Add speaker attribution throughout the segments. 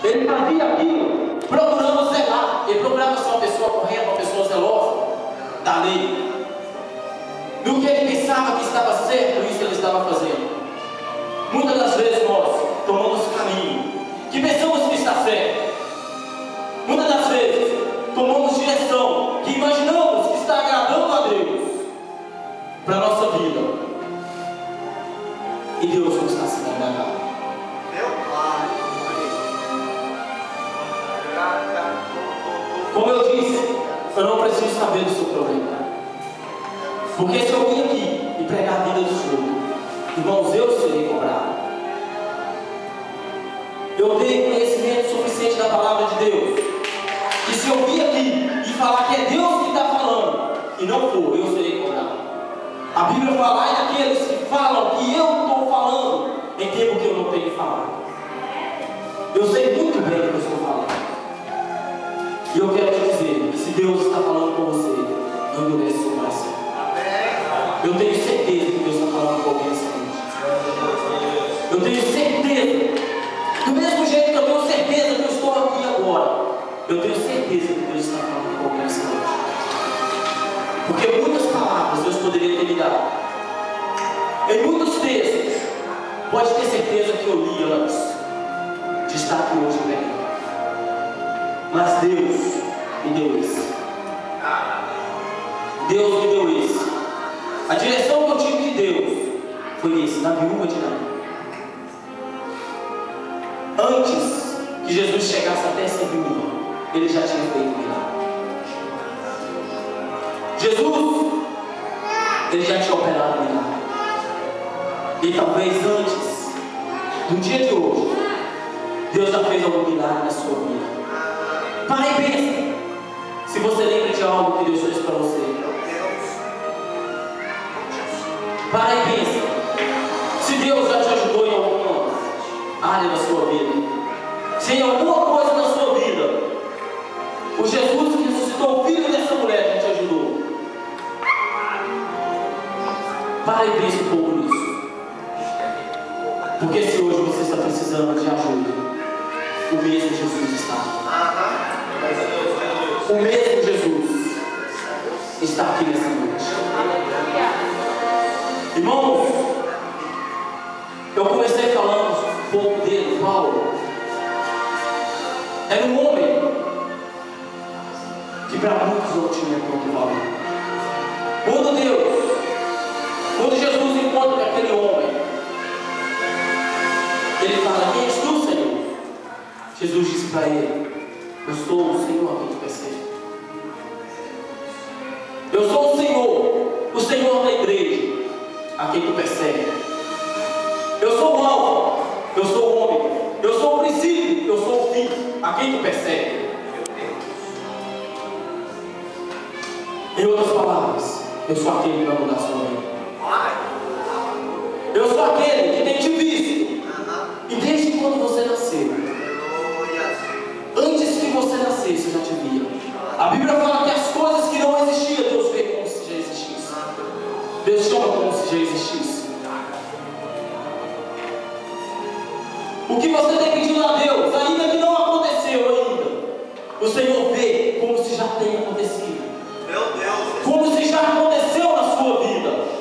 Speaker 1: Ele fazia aquilo procurando zelar. Ele procurava ser uma pessoa correta, uma pessoa zelosa da lei. No que ele pensava que estava certo, isso ele estava fazendo. Muitas das vezes nós tomamos caminho que pensamos que está certo. Muitas das vezes tomamos direção que imaginamos que está agradando a Deus para a nossa vida. E Deus não está sendo agradado. Como eu disse, eu não preciso saber do seu problema. Porque se eu vim aqui e pregar a vida do Senhor, irmãos, eu serei cobrado. Eu tenho conhecimento suficiente da palavra de Deus. E se eu vir aqui e falar que é Deus que está falando, e não for, eu serei cobrado. A Bíblia fala, ai daqueles que falam que eu estou falando em tempo que eu não tenho falado. Eu sei muito bem o que eu estou falando. E eu quero te dizer que se Deus está falando com você, não endurece seu coração. Eu tenho certeza que Deus está falando com alguém essa noite. Eu tenho certeza. Do mesmo jeito que eu tenho certeza que eu estou aqui agora, eu tenho certeza que Deus está falando com alguém essa noite. Porque muitas palavras Deus poderia ter me dado. Em muitos textos, pode ter certeza que eu li antes de estar aqui hoje pregando. Mas Deus me deu isso. Deus me deu isso. A direção que eu tive de Deus foi esse, na viúva de Naim. Antes que Jesus chegasse até essa viúva, ele já tinha feito um milagre. Jesus, ele já tinha operado um milagre. E talvez antes do dia de hoje, Deus já fez algum milagre na sua vida. Para e pensa, se você lembra de algo que Deus fez para você. Para e pensa, se Deus já te ajudou em alguma área da sua vida, se em alguma coisa na sua vida, o Jesus que ressuscitou o filho dessa mulher já te ajudou. Para e pensa um pouco nisso. Porque se hoje você está precisando de ajuda, o mesmo Jesus está. O mesmo Jesus está aqui nessa noite. Irmãos, eu comecei falando um pouco dele, Paulo. Era um homem que para muitos não tinha tanto valor. Quando Jesus encontra aquele homem, ele fala, quem és tu, Senhor? Jesus disse para ele, eu sou o Senhor a quem tu persegue. Eu sou o Senhor da igreja a quem tu persegue. Eu sou o Alfa, eu sou o Ômega, eu sou o princípio, eu sou o fim, a quem tu persegue. Em outras palavras, eu sou aquele que vai mudar a sua vida. Eu sou aquele que tem te visto. E desde quando você nasceu, antes que você nascesse, eu já te via. A Bíblia fala que as coisas que não existiam, Deus vê como se já existisse. Deus chama como se já existisse. O que você tem pedido a Deus, ainda que não aconteceu ainda, o Senhor vê como se já tenha acontecido.
Speaker 2: Meu Deus.
Speaker 1: Como se já aconteceu na sua vida.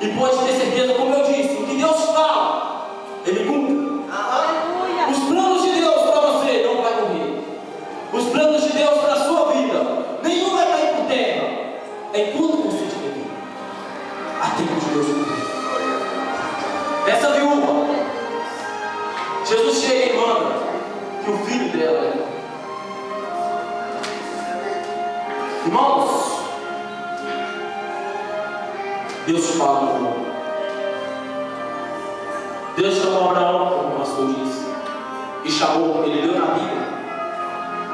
Speaker 1: E pode ter certeza, como eu disse, o que Deus fala, Ele cumpre. Os planos de Deus para você não vai morrer. Os planos de Deus para a sua vida, nenhum vai cair por terra. Enquanto você estiver vivo, há tempo de Deus cumprir. Essa viúva, Jesus chega e manda que o filho dela leva. Irmãos, Deus fala no mundo. Deus chamou Abraão, como o pastor disse, e chamou, ele leu na Bíblia.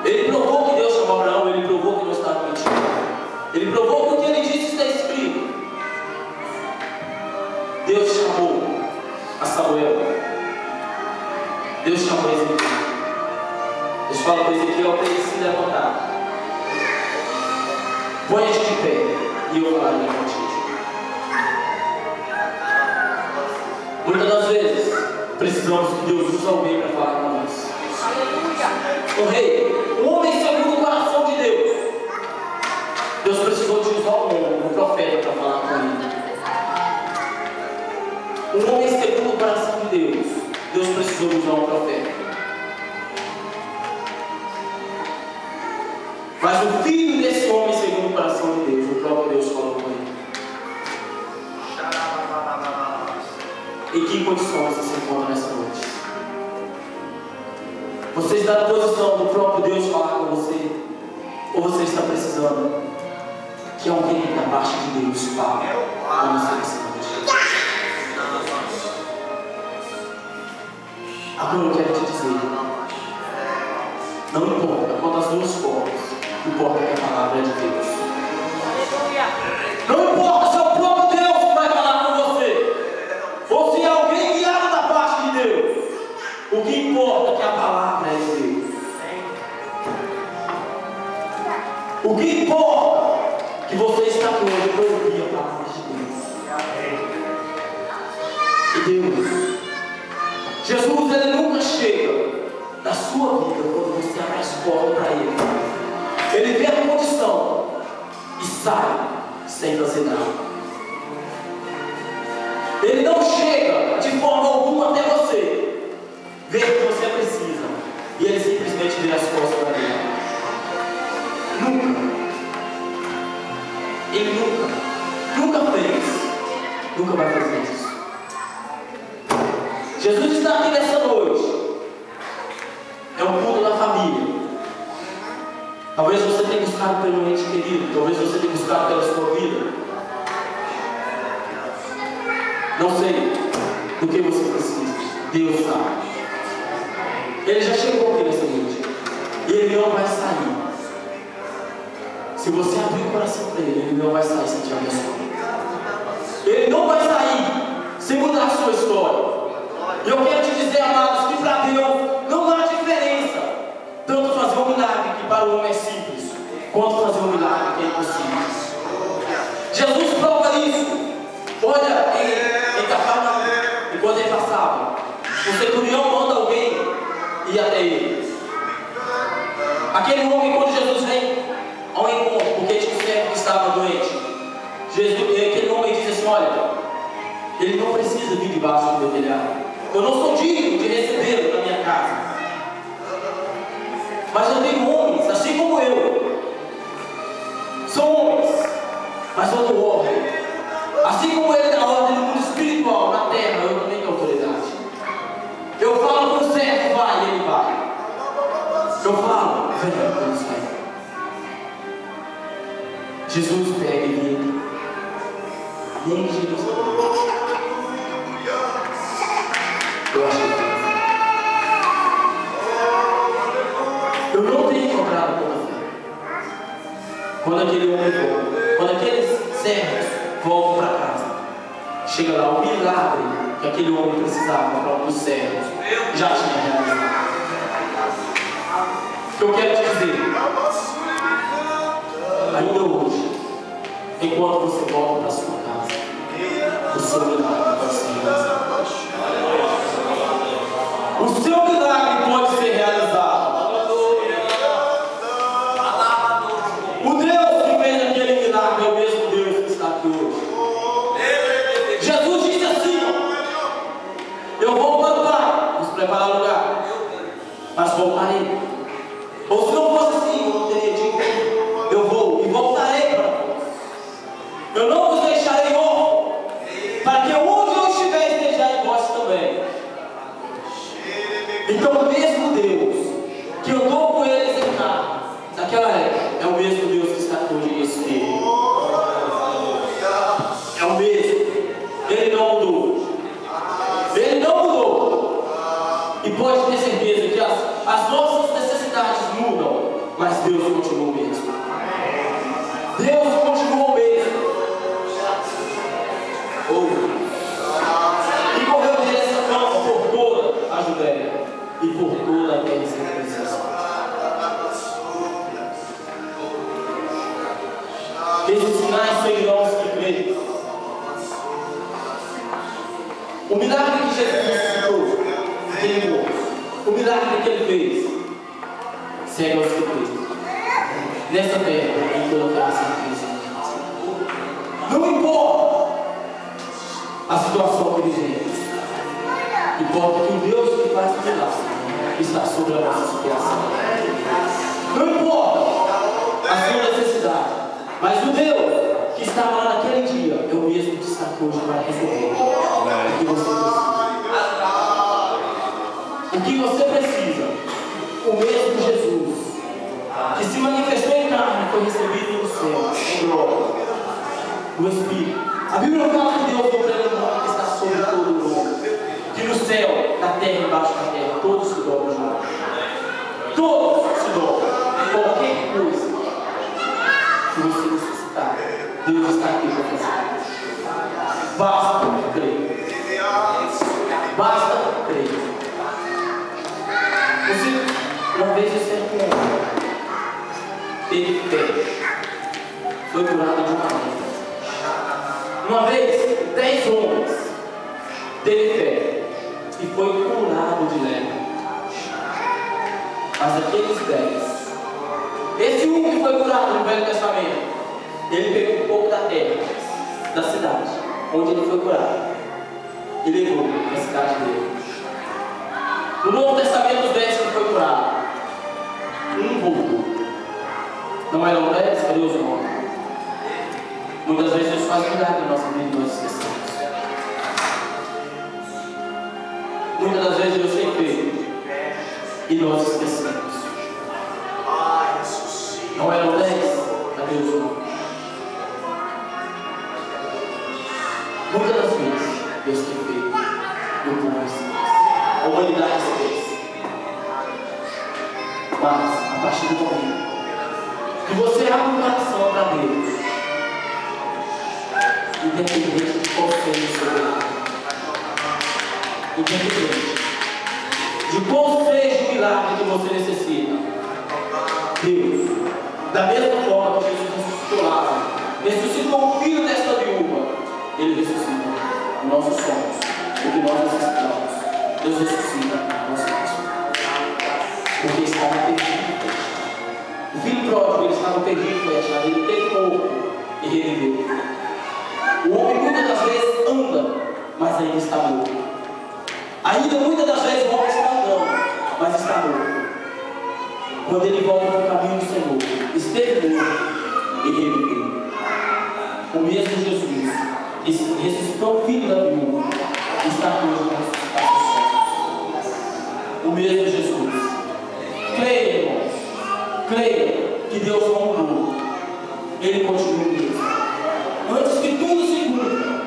Speaker 1: Ele provou que Deus chamou Abraão, ele provou que não estava mentindo. Ele provou que o que ele disse está escrito. Deus chamou a Samuel. Deus chamou Ezequiel. Deus fala para Ezequiel para ele se levantar. Põe-te de pé e eu falarei contigo. Muitas das vezes precisamos que Deus use alguém para falar com nós. O rei, um homem segundo o coração de Deus. Deus precisou de usar um profeta para falar com ele. Um homem segundo o coração de Deus. Deus precisou de usar um profeta. Mas o filho desse homem segundo o coração de Deus, o próprio Deus falou com ele. Em que condições você se encontra nessa noite? Você está na posição do próprio Deus falar com você? Ou você está precisando que alguém da parte de Deus fale com você nessa noite? Agora eu quero te dizer, não importa quantas duas portas, importa que a palavra é de Deus. Não importa se é o próprio Deus que vai falar com você, ou se é alguém guiado da parte de Deus. O que importa é que a palavra é de Deus. O que importa é que você está aqui hoje para ouvir a palavra de Deus. E Deus, Jesus, ele nunca chega na sua vida quando você abre as portas para ele. Ele vê a condição e sai sem fazer nada. Ele não chega de forma alguma até você, vê o que você precisa, e ele simplesmente vira as costas para ele. Nunca. Ele nunca fez, nunca vai fazer isso. Jesus está aqui nessa noite. É um culto da família. Talvez você tenha buscado pelo ente querido, talvez você tenha buscado pela sua vida. Não sei do que você precisa. Deus sabe. Ele já chegou aqui nessa noite. E ele não vai sair. Se você abrir o coração para ele, ele não vai sair sem te abençoar. Ele não vai sair sem mudar a sua história. E eu quero te dizer, amados, que para Deus não há diferença. Tanto fazer um milagre que para o homem é simples, quanto fazer um milagre que é impossível. Jesus prova isso. Olha, em Cafarnaum, enquanto ele passava, o centurião manda alguém ir até ele. Aquele homem, quando Jesus vem ao encontro, porque tinha um servo que estava doente, aquele homem diz assim: olha, ele não precisa vir debaixo do meu telhado. Eu não sou digno de recebê-lo na minha casa. Mas eu tenho homens, assim como eu. São homens, mas eu dou ordem. Assim como ele dá ordem no mundo espiritual, na terra, eu também tenho autoridade. Eu falo para o servo, vai, ele vai. Eu falo, vem, ele vai. Jesus pega e vem. Nem Jesus. Eu acho que eu não tenho encontrado com a fé. Quando aquele homem volta, quando aqueles servos voltam para casa, chega lá o milagre que aquele homem precisava para um dos servos já tinha realizado. O que eu quero te dizer, ainda hoje, enquanto você volta para sua casa, o seu milagre pode ser realizado. O seu milagre pode ser realizado. O Deus que fez aquele milagre é o mesmo Deus que está aqui hoje. Jesus disse assim: eu vou para o Pai, nos preparar o lugar, mas voltarei. Ou se não fosse assim, eu não teria dito: eu vou e voltarei para vós. Eu não vos deixarei órfãos, para que onde eu estiver estejais vós também. Então o mesmo Deus que andou com eles em carne naquela época é o mesmo Deus que está aqui hoje em espírito. É o mesmo. Ele não mudou. Ele não mudou. E pode ter certeza que as nossas necessidades mudam, mas Deus continua o mesmo. Deus continua o mesmo. E correu dele essa fama por toda a Judéia e por toda a terra circuncisão. Esses sinais seguirão os que creem. O milagre que Jesus ressuscitou, ele morto. o milagre que ele fez, segue aos que crê. Nessa terra, em toda a terra sem Cristo. Não importa a situação que vivemos, importa que o Deus que faz o milagre está sobre a nossa situação. Não importa a sua necessidade, mas o Deus que estava lá naquele dia é o mesmo que está aqui hoje para resolver o que você precisa. O que você precisa, o mesmo Jesus que se manifestou em carne foi recebido no céu, em glória, no Espírito. A Bíblia fala que Deus deu para ele um nome que está sobre todo o nome, que no céu, na terra e embaixo da terra, todos se dobram de nós. Todos se dobram. Qualquer coisa que você necessitar, Deus está aqui para fazer. Basta crer. Basta crer. Uma vez você é teve fé, foi curado de uma lepra. Uma vez, 10 homens teve fé e foi curado de lepra. Mas aqueles 10, esse um que foi curado no Velho Testamento, ele pegou um pouco da terra, da cidade, onde ele foi curado, e levou para a cidade dele. No Novo Testamento, os 10 que foi curado, um voltou. Não eram 10? Cadê os 9? Muitas vezes Deus faz milagre na nossa vida e nós esquecemos. Muitas das vezes Deus tem feito e nós esquecemos. Não eram 10? Cadê os 9? Muitas das vezes Deus tem feito e o povo esquece. A humanidade esquece. Mas, a partir do momento que você abre o coração para Deus, independente de qual seja o seu milagre, independente de qual seja o milagre que você necessita, Deus, da mesma forma que Jesus ressuscitou lá, ressuscitou o filho desta viúva, Ele ressuscita os nossos sonhos, o que nós necessitamos. Deus ressuscita a nossa vida, porque estava perdido. O filho pródigo, ele estava perdido, foi achado, ele teve corpo e reviveu. O homem muitas das vezes anda, mas ainda está morto. Ainda muitas das vezes o homem está andando, mas está morto. Quando ele volta para o caminho do Senhor, esteve morto e reviveu. O mesmo Jesus, que ressuscitou o filho da viúva, está aqui hoje para ressuscitar seus sonhos. O mesmo Jesus. Creia, irmãos. Creia que Deus não mudou. Ele continua mesmo. Antes que tudo se cumpra,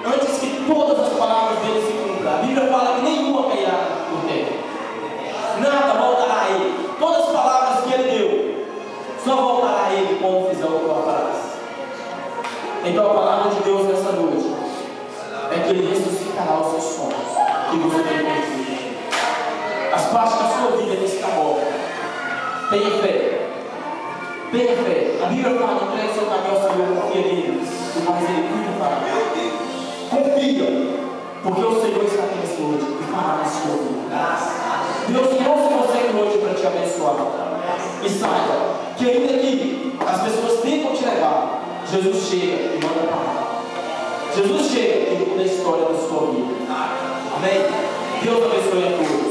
Speaker 1: antes que todas as palavras dele se cumpram, a Bíblia fala que nenhuma cairá por terra. Nada voltará a ele. Todas as palavras que ele deu só voltará a ele quando fizer o que eu apraz. Então a palavra de Deus nessa noite é que ele ressuscitará os seus sonhos que você tem perdido. As partes da sua vida que está morta. Tenha fé. Tenha fé. A Bíblia fala: entregue seu caminho ao Senhor, confia nele, e mais ele cuida para você. Confia, porque o Senhor está aqui nessa noite e fará na sua vida. Deus trouxe você aqui hoje para te abençoar. E saiba que ainda que as pessoas tentam te levar, Jesus chega e manda parar. Jesus chega e muda a história da sua vida. Amém? Deus abençoe a todos.